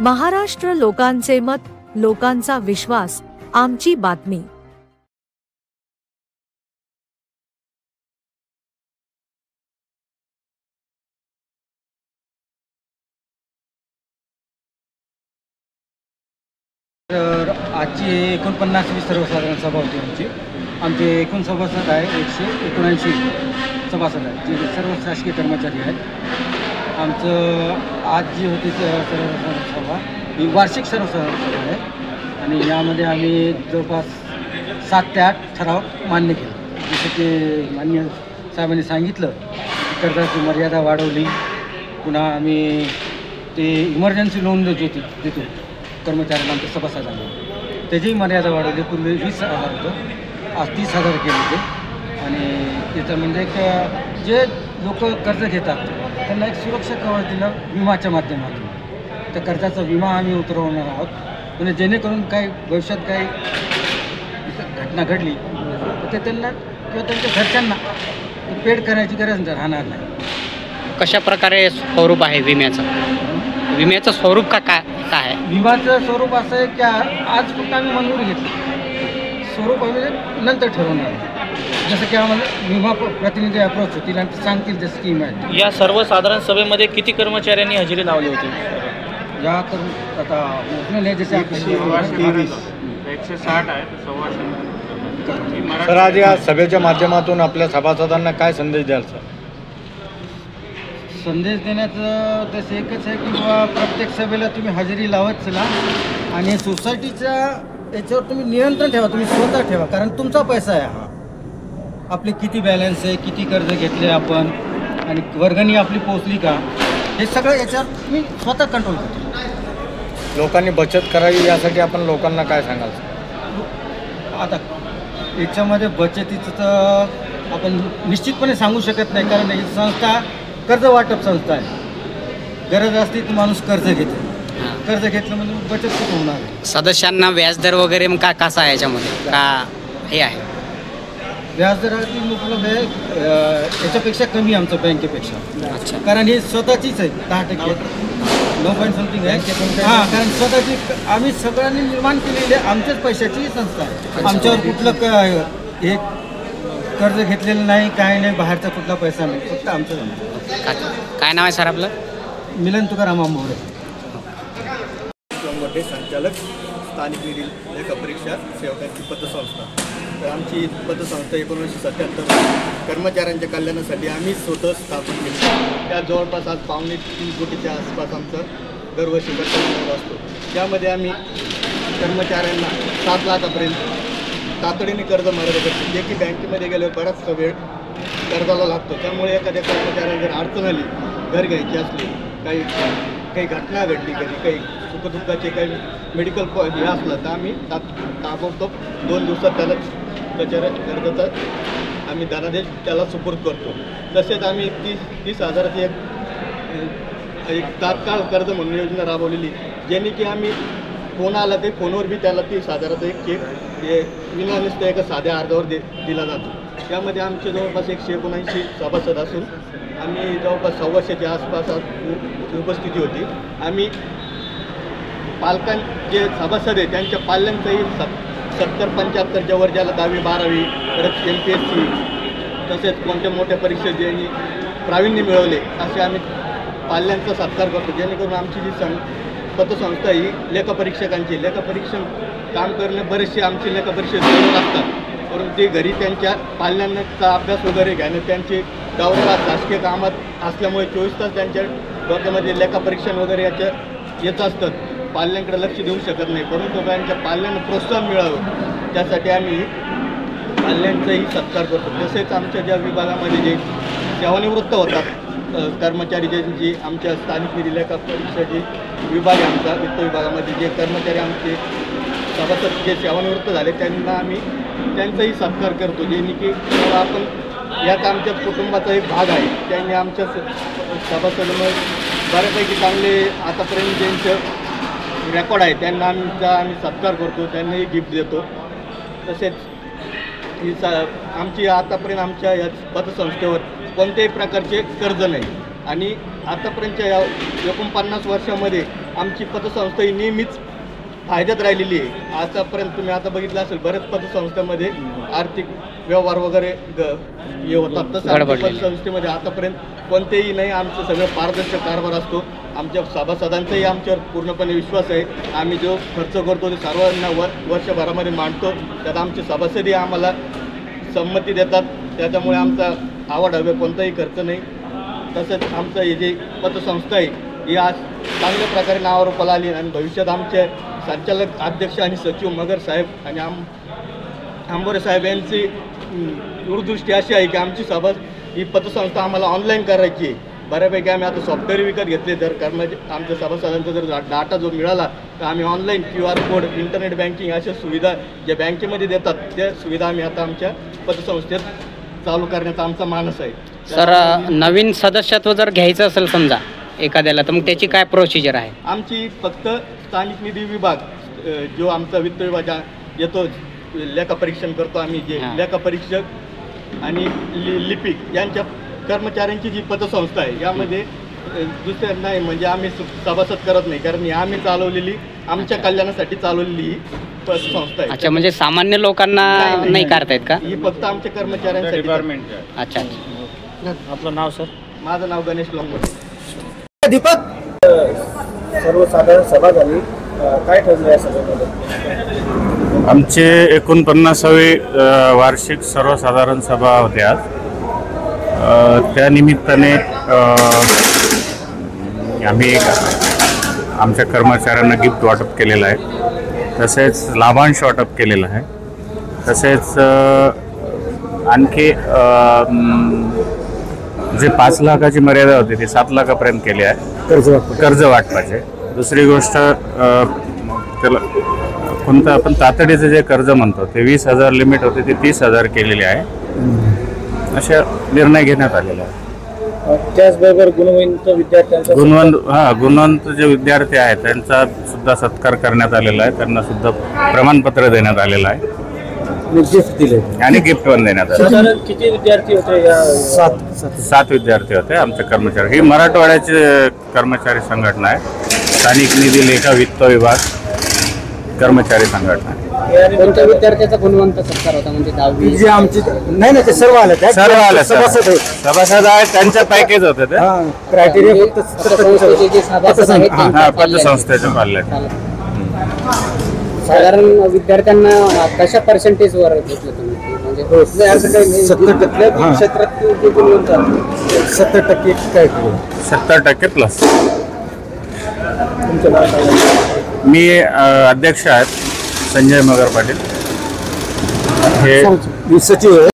महाराष्ट्र लोकांचे मत, लोकांचा विश्वास, आमची बातमी। तर आजची 49वी सर्वसाधारण सभा होती आमचे एकूण सभासद आहे 179 सभासद आहेत, जे सर्व शासकीय कर्मचारी आहेत। आमचं आज जी होती सर्वसाधारण सभा ही वार्षिक सर्वसाधारण सभा आहे आणि यामध्ये आम्ही जवळपास 7 ते 8 ठराव मान्य केले। जसं की मान्य साहेबांनी सांगितलं की कर्जाची मर्यादा वाढवली, पुन्हा आम्ही ते इमर्जन्सी लोन देतो कर्मचाऱ्यांना, आमच्या सभासदांना त्याचीही मर्यादा वाढवली। पूर्वी 20,000 होतं, आज 30,000 केले ते। आणि त्याचं म्हणजे एक जे लोक कर्ज घेतात त्यांना एक सुरक्षा कवच दिलं विमाच्या माध्यमातून। त्या कर्जाचा विमा आम्ही उतरवणार आहोत, म्हणजे जेणेकरून काही भविष्यात काही घटना घडली तर ते त्यांना किंवा त्यांच्या घरच्यांना पेड करायची गरज राहणार नाही। कशा प्रकारे स्वरूप आहे विम्याचं स्वरूप काय आहे? विमाचं स्वरूप असं आहे की आज फक्त आम्ही मंजुरी घेतली, स्वरूप आम्ही नंतर ठरवणार। जसं की आम्हाला विमा प्रतिनिधी अप्रोच होतील आणि ते सांगतील जे स्कीम आहे। या सर्वसाधारण सभेमध्ये किती कर्मचाऱ्यांनी हजेरी लावली होती? या आता मोजलेले जसे 160 आहे, 160। सर, आज या सभेच्या माध्यमातून आपल्या सभासदांना काय संदेश द्याल सर? संदेश देण्याचं तसं एकच आहे की बाबा प्रत्येक सभेला तुम्ही हजेरी लावत चला आणि सोसायटीच्या याच्यावर तुम्ही नियंत्रण ठेवा, तुम्ही स्वतः ठेवा, कारण तुमचा पैसा आहे हा। आपले किती बॅलन्स आहे, किती कर्ज घेतले आपण आणि वर्गणी आपली पोचली का, हे सगळं याच्यावर तुम्ही स्वतः कंट्रोल करतो। लोकांनी बचत करावी यासाठी आपण लोकांना काय सांगाल? आता याच्यामध्ये बचतीचं तर आपण निश्चितपणे सांगू शकत नाही, कारण ही संस्था कर्ज वाटप संस्था आहे। गरज असते तर माणूस कर्ज घेतो, कर्ज घेतलं म्हणजे बचत कुठं होणार? सदस्यांना व्याजदर वगैरे मग कसा आहे याच्यामध्ये का हे आहे? व्याजदराची उपलब्ध आहे, याच्यापेक्षा कमी आमचं बँकेपेक्षा। अच्छा, कारण ही स्वतःचीच आहे 10% 9 समथिंग आहे। हां, कारण स्वतःची आम्ही सगळ्यांनी निर्माण केलेली आमच्याच पैशाची संस्था आहे। आमच्यावर कुठलं हे कर्ज घेतलेलं नाही, काय नाही, बाहेरचा कुठला पैसा नाही, फक्त आमचं। काय नाव आहे सर आपलं? मिलन तुकाराम मोरे, मोठे संचालक स्थानिक निधी लेखा परीक्षा सेवकांची पतसंस्था। तर आमची पतसंस्था 1977 कर्मचाऱ्यांच्या कल्याणासाठी आम्ही स्वतः स्थापन केली। त्या जवळपास आज 2.25 कोटीच्या आसपास आमचं दरवर्षी कर्ज असतो। त्यामध्ये आम्ही कर्मचाऱ्यांना 7 लाखापर्यंत तातडीने कर्ज मर्यादा करतो, जे की बँकेमध्ये गेल्यावर बराचसा वेळ कर्जाला लागतो। त्यामुळे एखाद्या कर्मचाऱ्याला जर अडचण आली, घर घ्यायची असली, काही घटना घडली, काही सुखदुःखाचे काही मेडिकल हे असलं तर आम्ही ताबडतोब 2 दिवसात त्याला त्याच्या कर्जाचा आम्ही धनादेश त्याला सुपूर्द करतो। तसेच आम्ही 30,000ची एक तात्काळ कर्ज म्हणून योजना राबवलेली, ज्याने की आम्ही फोन आला ते फोनवर बी त्याला 30,000चा एक चेक हे विनानिस्त एका साध्या अर्जावर दिला जातो। त्यामध्ये आमचे जवळपास 179 सभासद असून आम्ही जवळपास 125च्या आसपास उपस्थिती होती। आम्ही जे सभासद आहे त्यांच्या पाल्यांचंही 70-75च्या वर, ज्याला 10वी 12वी परत MPSC तसेच कोणत्या मोठ्या परीक्षेत ज्यांनी प्रावीण्य मिळवले असे आम्ही पाल्यांचा सत्कार करतो, जेणेकरून आमची जी पतसंस्था ही लेखापरीक्षकांची लेखापरीक्षण काम करणे बरेचसे आमचे लेखापरीक्षक असतात, परंतु ते घरी त्यांच्या पाल्यांचा अभ्यास वगैरे घेणं, त्यांचे दौऱ्याला शासकीय कामात असल्यामुळे 24 तास त्यांच्या डोक्यामध्ये लेखापरीक्षण वगैरे येत असतात, पाल्यांकडे लक्ष देऊ शकत नाही। परंतु त्यांच्या पाल्यांना प्रोत्साहन मिळावं त्यासाठी आम्ही पाल्यांचाही सत्कार करतो। तसेच आमच्या ज्या विभागामध्ये जे सेवानिवृत्त होतात कर्मचारी, ज्यांची आमच्या स्थानिक निधी लेखा परीक्षाचे विभाग आहे आमचा वित्त विभागामध्ये, जे कर्मचारी आमचे सभासद जे सेवानिवृत्त झाले त्यांना आम्ही त्यांचाही सत्कार करतो, ज्यांनी की आपण यात आमच्याच कुटुंबाचा एक भाग आहे। त्यांनी आमच्या सभासदांना बऱ्यापैकी चांगले आतापर्यंत ज्यांचं रेकॉर्ड आहे त्यांना आम्ही सत्कार करतो, त्यांनाही गिफ्ट देतो। तसेच आमची आतापर्यंत आमच्या या पतसंस्थेवर कोणत्याही प्रकारचे कर्ज नाही आणि आतापर्यंतच्या या 49 वर्षामध्ये आमची पतसंस्था ही नेहमीच फायद्यात राहिलेली आहे. आतापर्यंत तुम्ही आता बघितलं असेल बऱ्याच पतसंस्थेमध्ये आर्थिक व्यवहार वगैरे हे होतात, तसं आमच्या पतसंस्थेमध्ये आतापर्यंत कोणतेही नाही. आमचं सगळं पारदर्शक कारभार असतो. आमच्या सभासदांचाही आमच्यावर पूर्णपणे विश्वास आहे. आम्ही जो खर्च करतो ते सर्वांना वर्षभरामध्ये मांडतो. त्यात आमचे सभासदही आम्हाला संमती देतात. त्याच्यामुळे आमचा आवाढव्य कोणताही खर्च नाही. तसंच आमचं हे जे पतसंस्था आहे ही आज चांगल्या प्रकारे नावारूपाला आली आणि भविष्यात आमचे संचालक अध्यक्ष आणि सचिव मगर साहेब आणि आंबोरे साहेब यांची दूरदृष्टी अशी आहे की आमची सभा ही पतसंस्था आम्हाला ऑनलाईन करायची आहे. बऱ्यापैकी आम्ही आता सॉफ्टवेअर विकत घेतले. जर आमच्या सभासदांचा जर डाटा जो मिळाला तर आम्ही online QR code, internet banking अशा सुविधा ज्या बँकेमध्ये देतात त्या सुविधा आम्ही आता आमच्या पतसंस्थेत चालू करण्याचा आमचा मानस आहे. सर, नवीन सदस्यत्व जर घ्यायचं असेल समजा एखाद्याला, तर मग त्याची काय प्रोसिजर आहे? आमची फक्त स्थानिक निधी विभाग जो आमचा वित्त विभाग येतो, लेखापरीक्षण करतो आम्ही, जे लेखापरीक्षक आणि लिपिक यांच्या कर्मचाऱ्यांची जी पतसंस्था आहे यामध्ये दुसऱ्या नाही म्हणजे आम्ही सभासद करत नाही, कारण ही आम्ही चालवलेली आमच्या कल्याणासाठी चालवलेली ही पतसंस्था आहे. अच्छा, म्हणजे सामान्य लोकांना नाही करतायत का? ही फक्त आमच्या कर्मचाऱ्यांसाठी. अच्छा. आपलं नाव सर? माझं नाव गणेश लोंगोटे. दीपक, सर्वसाधारण सभा झाली, काय ठरलं या सभेमध्ये? आमचे 49वी वार्षिक सर्वसाधारण सभा होते आज. त्या निमित्ताने आम्ही आमच्या कर्मचाऱ्यांना गिफ्ट वाटप केलेलं आहे, तसेच लाभांश वाटप केलेलं आहे. तसेच आणखी जे 5 लाखाची मर्यादा होती ती 7 लाखापर्यंत केली आहे कर्ज वाटपाचे. दुसरी गोष्ट, त्याला कोणतं आपण तातडीचं जे कर्ज म्हणतो ते 20,000 लिमिट होते ते 30,000 केलेले आहे. अशा निर्णय घेण्यात आलेला आहे. त्याचबरोबर गुणवंत जे विद्यार्थी आहेत त्यांचा सुद्धा सत्कार करण्यात आलेला आहे. त्यांना सुद्धा प्रमाणपत्र देण्यात आलेलं आहे गिफ्ट दिले आणि गिफ्ट पण देण्यात आले. साधारण किती विद्यार्थी होते? 7 विद्यार्थी होते आमचे कर्मचारी. ही मराठवाड्याचे कर्मचारी संघटना आहे. स्थानिक निधी लेखा वित्त विभाग कर्मचारी संघटना आहे. कोणत्या विद्यार्थ्याचा गुणवंत सत्कार होता? म्हणजे 10वी जे आमची नाही ते सर्व आले सभासद आहेत त्यांच्या पॅकेज होते ते. क्रायटेरिया पतसंस्थेचे पाल्ले. साधारण विद्यार्थ्यांना कशा पर्सेंटेजवर घेतलं तुम्ही? म्हणजे 70% क्षेत्रात 70% काय? 70% प्लस. तुमचं नाव सांगा. मी अध्यक्ष आहेत संजय मगर पाटील. हे सचिव